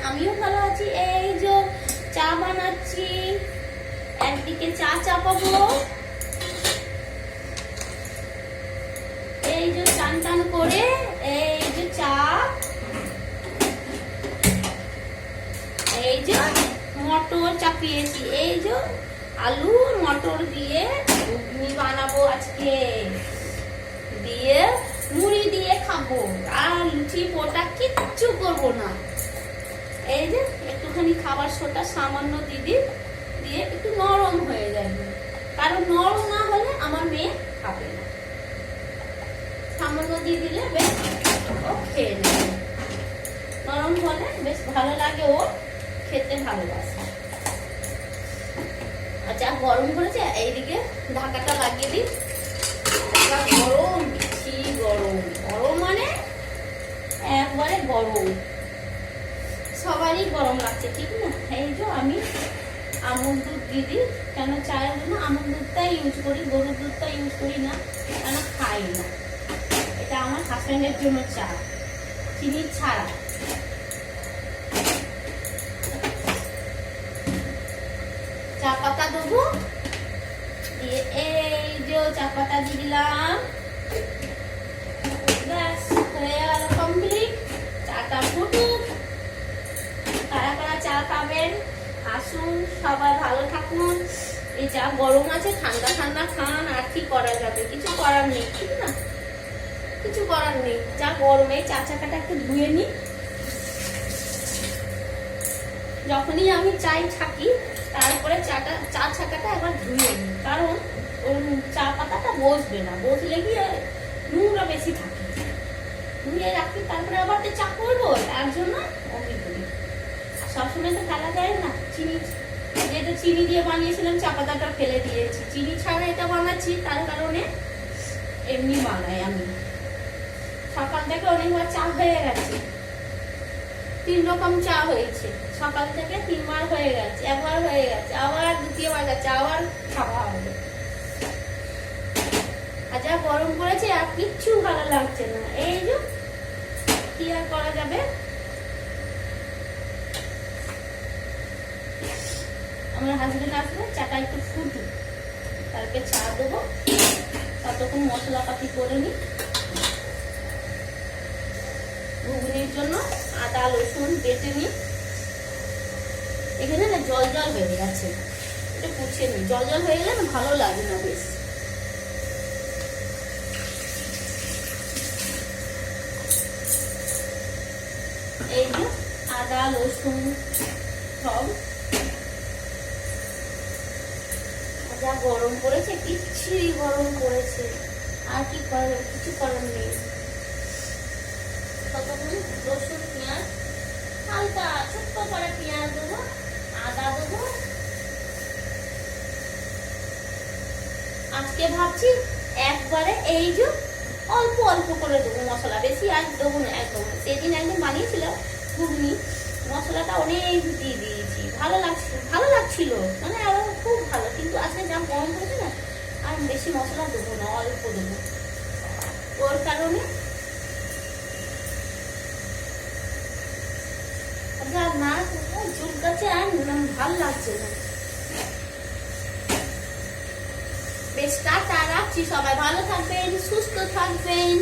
আমিও ভালো আছি। এই যে চা বানাচ্ছি, একদিকে চা চাপাবো, এই যে টান টান করে এই যে চা, এই যে মটর চাপিয়েছি, এই যে আলু মটর দিয়ে ঘুগনি বানাবো আজকে, দিয়ে মুড়ি দিয়ে খাবো, আর লুচি পোটা কিচ্ছু করবো না। এই যে একটুখানি খাবার সোটা সামান্য দিদি দিয়ে একটু নরম হয়ে যাবে, কারণ নরম না হলে আমার মেয়ে খাবে না। সামান্য দিয়ে দিলে বেশ ও খেয়ে নেবে, নরম হলে বেশ ভালো লাগে, ও খেতে ভালোবাসে। আচ্ছা গরম করেছে, এইদিকে ঢাকাটা লাগিয়ে দিই। গরম বেশি গরম, গরম মানে একবারে গরম, সবারই গরম লাগছে ঠিক না। এই যে আমি আমুল দুধ দিয়ে দিই, কেন চায়ের জন্য আমুল দুধটাই ইউজ করি, গরুর দুধটা ইউজ করি না, কেন খাই না। এটা আমার হাজবেন্ডের জন্য চা, চিনি ছাড়া। চা পাতা দেবো, দিয়ে এই যে চা পাতা দিয়ে দিলাম, ব্যাস হয়ে গেল কমপ্লিট। চাটা ফুটুক, কারা কারা চা খাবেন আসুন, সবাই ভালো থাকুন। এই চা গরম আছে, ঠান্ডা ঠান্ডা খান, আর কি করা যাবে, কিছু করার নেই ঠিক না, কিছু করার নেই। চা গরমে চা চাকাটা একটু ধুয়ে নি, যখনই আমি চাই ছাকি তারপরে চা ছাকাটা একবার ধুয়ে নি, কারণ চা পাতাটা বসবে না, বসলে কি নোংরা বেশি থাকে, ধুয়ে রাখি তারপরে আবার তো চা করবো, তার জন্য অমি করি। সবসময় তো ফেলা যায় না, চিনি যেহেতু চিনি দিয়ে বানিয়েছিলাম চা পাতাটা ফেলে দিয়েছি, চিনি ছাড়া এটা বানাচ্ছি তার কারণে এমনি বানাই আমি। সকাল থেকে অনেকবার চা হয়ে গেছে, 3 রকম চা হয়েছে সকাল থেকে, 3 বার হয়ে গেছে, একবার হয়ে গেছে, আবার দ্বিতীয়বার যাচ্ছে, আবার খাওয়া হবে। আর যা গরম পড়েছে আর কিচ্ছু ভালো লাগছে না। এই যে কি আর করা যাবে, আমার হাজবেন্ড আসবে, চাটা একটু ফুটুক তারপরে চা দেবো, ততক্ষণ মশলাপাতি করে নি। ঘুগনির জন্য আদা রসুন বেটে নি, এখানে না জল জল হয়ে গেছে, এটা পুছে নি, জল জল হয়ে গেলে না ভালো লাগে না বেশ। এই যে আদা রসুন সব, যা গরম পড়েছে, কিচ্ছুই গরম পড়েছে, আর কি করার, কিছু করার নেই। ততক্ষণ রসুন পেঁয়াজ হালকা ছোট্ট করে পেঁয়াজ দেবো, আদা দেবো। আজকে ভাবছি একবারে এই যে অল্প অল্প করে দেবো মশলা, বেশি আর দেবো না একদম। সেদিন একদিন বানিয়েছিলাম ঘুগনি, মশলাটা অনেক দিয়ে দিয়েছি, ভালো লাগছিল মানে আরো খুব ভালো, কিন্তু আজকে যা গরম পড়েছে না, আর বেশি মশলা দেবো না, অল্প দেবো। ওর কারণে না চুল কাছে আর ভালো লাগছে না। বেশ টাটা, রাখছি, সবাই ভালো থাকবেন, সুস্থ থাকবেন।